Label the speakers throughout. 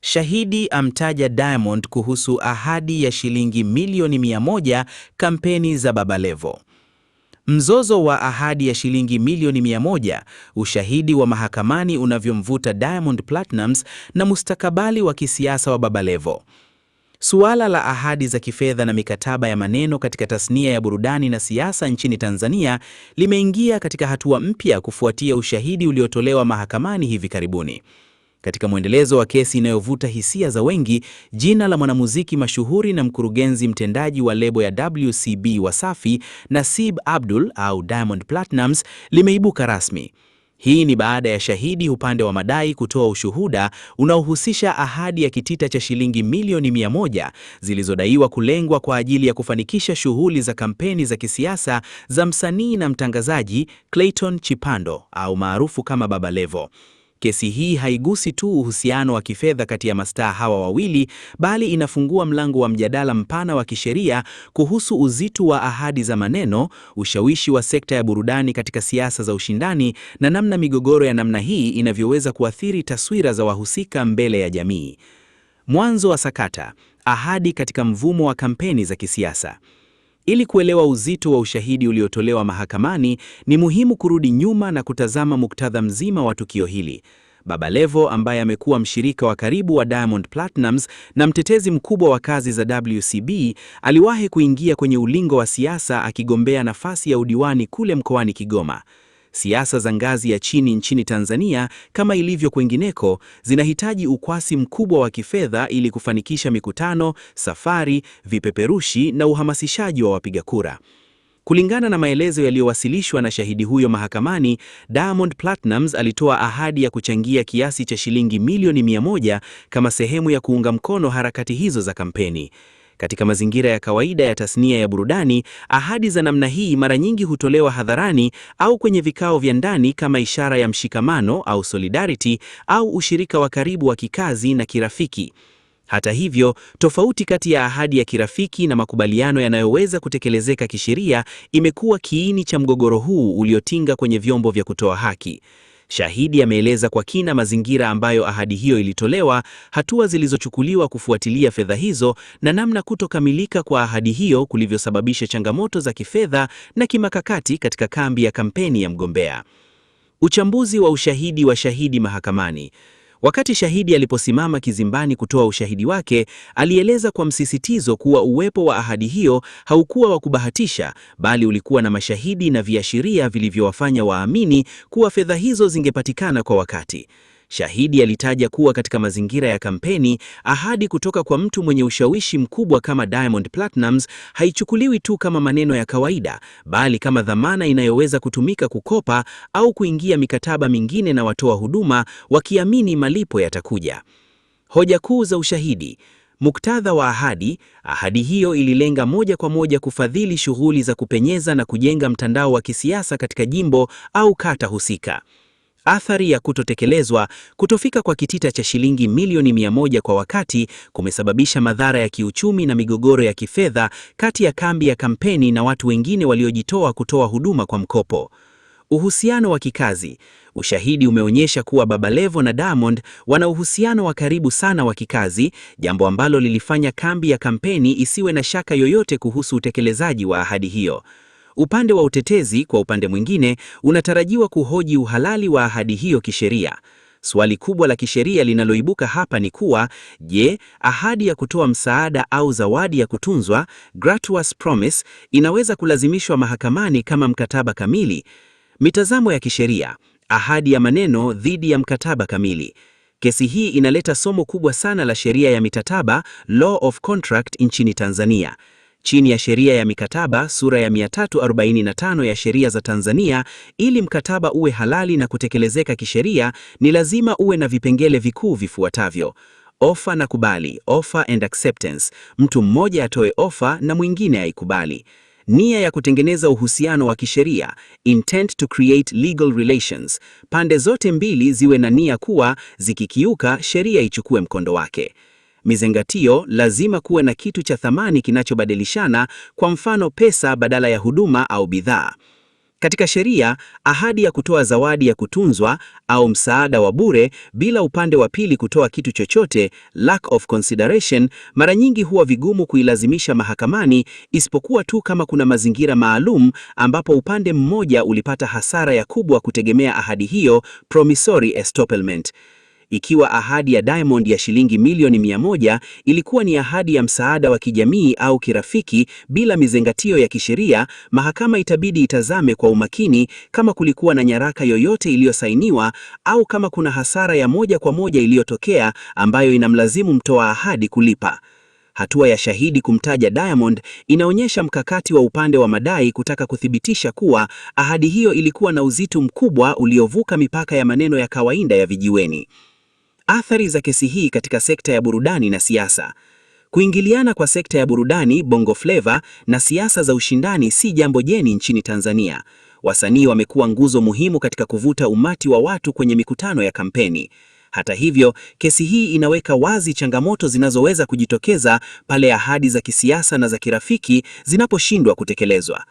Speaker 1: Shahidi amtaja Diamond kuhusu ahadi ya shilingi milioni 100 kampeni za Baba Levo. Mzozo wa ahadi ya shilingi milioni 100, ushahidi wa mahakamani unavyomvuta Diamond Platnumz na mustakabali wa kisiasa wa Baba Levo. Suala la ahadi za kifedha na mikataba ya maneno katika tasnia ya burudani na siasa nchini Tanzania limeingia katika hatua mpya kufuatia ushahidi uliotolewa mahakamani hivi karibuni. Katika mwendelezo wa kesi inayovuta hisia za wengi, jina la mwanamuziki mashuhuri na mkurugenzi mtendaji wa lebo ya WCB Wasafi, Nasib Abdul au Diamond Platnumz, limeibuka rasmi. Hii ni baada ya shahidi upande wa madai kutoa ushuhuda unaohusisha ahadi ya kitita cha shilingi milioni 100 zilizodaiwa kulengwa kwa ajili ya kufanikisha shughuli za kampeni za kisiasa za msanii na mtangazaji Clayton Chipando au maarufu kama Baba Levo. Kesi hii haigusi tu uhusiano wa kifedha kati ya mastaa hawa wawili, bali inafungua mlango wa mjadala mpana wa kisheria kuhusu uzito wa ahadi za maneno, ushawishi wa sekta ya burudani katika siasa za ushindani, na namna migogoro ya namna hii inavyoweza kuathiri taswira za wahusika mbele ya jamii. Mwanzo wa sakata: ahadi katika mvumo wa kampeni za kisiasa. Ili kuelewa uzito wa ushahidi uliotolewa mahakamani, ni muhimu kurudi nyuma na kutazama muktadha mzima wa tukio hili. Baba Levo, ambaye amekuwa mshirika wa karibu wa Diamond Platnumz na mtetezi mkubwa wa kazi za WCB, aliwahi kuingia kwenye ulingo wa siasa akigombea nafasi ya udiwani kule mkoani Kigoma. Siasa za ngazi ya chini nchini Tanzania, kama ilivyo kwingineko, zinahitaji ukwasi mkubwa wa kifedha ili kufanikisha mikutano, safari, vipeperushi na uhamasishaji wa wapiga kura. Kulingana na maelezo yaliyowasilishwa na shahidi huyo mahakamani, Diamond Platnumz alitoa ahadi ya kuchangia kiasi cha shilingi milioni 100 kama sehemu ya kuunga mkono harakati hizo za kampeni. Katika mazingira ya kawaida ya tasnia ya burudani, ahadi za namna hii mara nyingi hutolewa hadharani au kwenye vikao vya ndani kama ishara ya mshikamano au solidarity au ushirika wa karibu wa kikazi na kirafiki. Hata hivyo, tofauti kati ya ahadi ya kirafiki na makubaliano yanayoweza kutekelezeka kisheria imekuwa kiini cha mgogoro huu uliotinga kwenye vyombo vya kutoa haki. Shahidi ameeleza kwa kina mazingira ambayo ahadi hiyo ilitolewa, hatua zilizochukuliwa kufuatilia fedha hizo, na namna kutokamilika kwa ahadi hiyo kulivyosababisha changamoto za kifedha na kimakakati katika kambi ya kampeni ya mgombea. Uchambuzi wa ushahidi wa shahidi mahakamani. Wakati shahidi aliposimama kizimbani kutoa ushahidi wake, alieleza kwa msisitizo kuwa uwepo wa ahadi hiyo haukuwa wa kubahatisha, bali ulikuwa na mashahidi na viashiria vilivyowafanya waamini kuwa fedha hizo zingepatikana kwa wakati. Shahidi alitaja kuwa katika mazingira ya kampeni, ahadi kutoka kwa mtu mwenye ushawishi mkubwa kama Diamond Platnumz haichukuliwi tu kama maneno ya kawaida, bali kama dhamana inayoweza kutumika kukopa au kuingia mikataba mingine na watoa huduma wakiamini malipo yatakuja. Hoja kuu za ushahidi. Muktadha wa ahadi. Ahadi hiyo ililenga moja kwa moja kufadhili shughuli za kupenyeza na kujenga mtandao wa kisiasa katika jimbo au kata husika. Athari ya kutotekelezwa. Kutofika kwa kitita cha shilingi milioni 100 kwa wakati kumesababisha madhara ya kiuchumi na migogoro ya kifedha kati ya kambi ya kampeni na watu wengine waliojitoa kutoa huduma kwa mkopo. Uhusiano wa kikazi. Ushahidi umeonyesha kuwa Baba Levo na Diamond wana uhusiano wa karibu sana wa kikazi, jambo ambalo lilifanya kambi ya kampeni isiwe na shaka yoyote kuhusu utekelezaji wa ahadi hiyo. Upande wa utetezi, kwa upande mwingine, unatarajiwa kuhoji uhalali wa ahadi hiyo kisheria. Swali kubwa la kisheria linaloibuka hapa ni kuwa, je, ahadi ya kutoa msaada au zawadi ya kutunzwa, gratuitous promise, inaweza kulazimishwa mahakamani kama mkataba kamili? Mitazamo ya kisheria. Ahadi ya maneno dhidi ya mkataba kamili. Kesi hii inaleta somo kubwa sana la sheria ya mikataba, Law of Contract, nchini Tanzania. Chini ya sheria ya mikataba sura ya 345 ya sheria za Tanzania, ili mkataba uwe halali na kutekelezeka kisheria, ni lazima uwe na vipengele vikuu vifuatavyo: ofa na kubali, offer and acceptance, mtu mmoja atoe ofa na mwingine aikubali; nia ya kutengeneza uhusiano wa kisheria, intent to create legal relations, pande zote mbili ziwe na nia kuwa zikikiuka sheria ichukue mkondo wake; mizingatio, lazima kuwe na kitu cha thamani kinachobadilishana, kwa mfano pesa badala ya huduma au bidhaa; Katika sheria, ahadi ya kutoa zawadi ya kutunzwa au msaada wa bure bila upande wa pili kutoa kitu chochote, lack of consideration, mara nyingi huwa vigumu kuilazimisha mahakamani, isipokuwa tu kama kuna mazingira maalum ambapo upande mmoja ulipata hasara ya kubwa kutegemea ahadi hiyo, promissory estoppelment. Ikiwa ahadi ya Diamond ya shilingi milioni 100 ilikuwa ni ahadi ya msaada wa kijamii au kirafiki bila mizingatio ya kisheria, mahakama itabidi itazame kwa umakini kama kulikuwa na nyaraka yoyote iliyosainiwa au kama kuna hasara ya moja kwa moja iliyotokea ambayo inamlazimu mtoa ahadi kulipa. Hatua ya shahidi kumtaja Diamond inaonyesha mkakati wa upande wa madai kutaka kuthibitisha kuwa ahadi hiyo ilikuwa na uzito mkubwa uliovuka mipaka ya maneno ya kawaida ya vijiweni. Athari za kesi hii katika sekta ya burudani na siasa. Kuingiliana kwa sekta ya burudani, Bongo Flava na siasa za ushindani si jambo geni nchini Tanzania. Wasanii wamekuwa nguzo muhimu katika kuvuta umati wa watu kwenye mikutano ya kampeni. Hata hivyo, kesi hii inaweka wazi changamoto zinazoweza kujitokeza pale ahadi za kisiasa na za kirafiki zinaposhindwa kutekelezwa.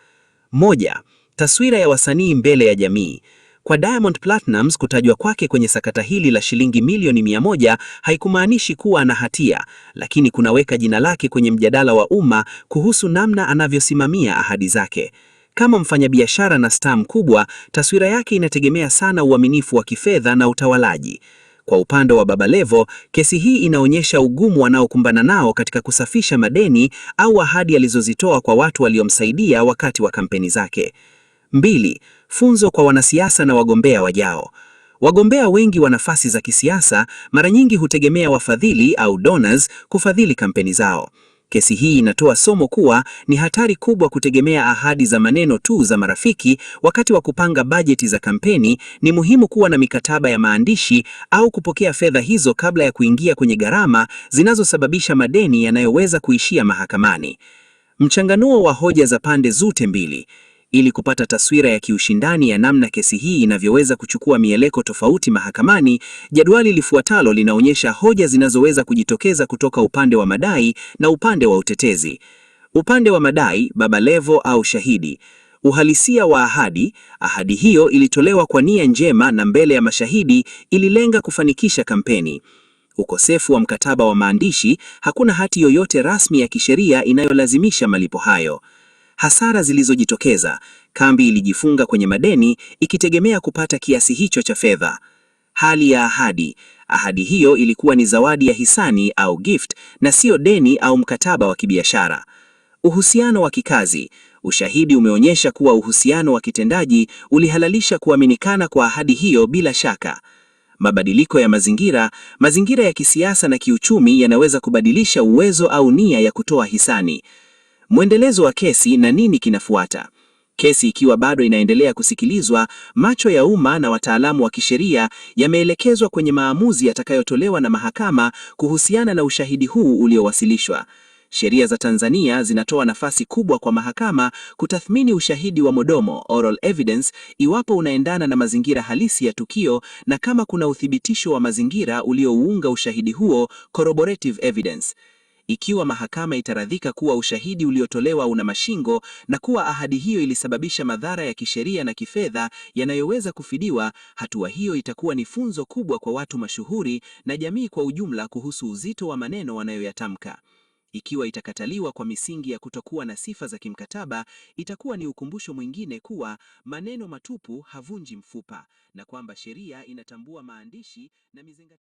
Speaker 1: Moja, taswira ya wasanii mbele ya jamii. Kwa Diamond Platnumz kutajwa kwake kwenye sakata hili la shilingi milioni 100 haikumaanishi kuwa ana hatia, lakini kunaweka jina lake kwenye mjadala wa umma kuhusu namna anavyosimamia ahadi zake. Kama mfanyabiashara na star mkubwa, taswira yake inategemea sana uaminifu wa kifedha na utawalaji. Kwa upande wa Baba Levo, kesi hii inaonyesha ugumu wanaokumbana nao katika kusafisha madeni au ahadi alizozitoa kwa watu waliomsaidia wakati wa kampeni zake. 2. Funzo kwa wanasiasa na wagombea wajao. Wagombea wengi wa nafasi za kisiasa mara nyingi hutegemea wafadhili au donors kufadhili kampeni zao. Kesi hii inatoa somo kuwa ni hatari kubwa kutegemea ahadi za maneno tu za marafiki wakati wa kupanga bajeti za kampeni. Ni muhimu kuwa na mikataba ya maandishi au kupokea fedha hizo kabla ya kuingia kwenye gharama zinazosababisha madeni yanayoweza kuishia mahakamani. Mchanganuo wa hoja za pande zote mbili. Ili kupata taswira ya kiushindani ya namna kesi hii inavyoweza kuchukua mieleko tofauti mahakamani, jadwali lifuatalo linaonyesha hoja zinazoweza kujitokeza kutoka upande wa madai na upande wa utetezi. Upande wa madai, Baba Levo au shahidi. Uhalisia wa ahadi. Ahadi hiyo ilitolewa kwa nia njema na mbele ya mashahidi ililenga kufanikisha kampeni. Ukosefu wa mkataba wa maandishi. Hakuna hati yoyote rasmi ya kisheria inayolazimisha malipo hayo. Hasara zilizojitokeza. Kambi ilijifunga kwenye madeni ikitegemea kupata kiasi hicho cha fedha. Hali ya ahadi. Ahadi hiyo ilikuwa ni zawadi ya hisani au gift na sio deni au mkataba wa kibiashara. Uhusiano wa kikazi. Ushahidi umeonyesha kuwa uhusiano wa kitendaji ulihalalisha kuaminikana kwa ahadi hiyo bila shaka. Mabadiliko ya mazingira. Mazingira ya kisiasa na kiuchumi yanaweza kubadilisha uwezo au nia ya kutoa hisani. Mwendelezo wa kesi na nini kinafuata. Kesi ikiwa bado inaendelea kusikilizwa, macho ya umma na wataalamu wa kisheria yameelekezwa kwenye maamuzi yatakayotolewa na mahakama kuhusiana na ushahidi huu uliowasilishwa. Sheria za Tanzania zinatoa nafasi kubwa kwa mahakama kutathmini ushahidi wa mdomo, oral evidence, iwapo unaendana na mazingira halisi ya tukio na kama kuna uthibitisho wa mazingira uliouunga ushahidi huo, corroborative evidence. Ikiwa mahakama itaridhika kuwa ushahidi uliotolewa una mashingo na kuwa ahadi hiyo ilisababisha madhara ya kisheria na kifedha yanayoweza kufidiwa, hatua hiyo itakuwa ni funzo kubwa kwa watu mashuhuri na jamii kwa ujumla kuhusu uzito wa maneno wanayoyatamka. Ikiwa itakataliwa kwa misingi ya kutokuwa na sifa za kimkataba, itakuwa ni ukumbusho mwingine kuwa maneno matupu havunji mfupa na kwamba sheria inatambua maandishi na mizingatio.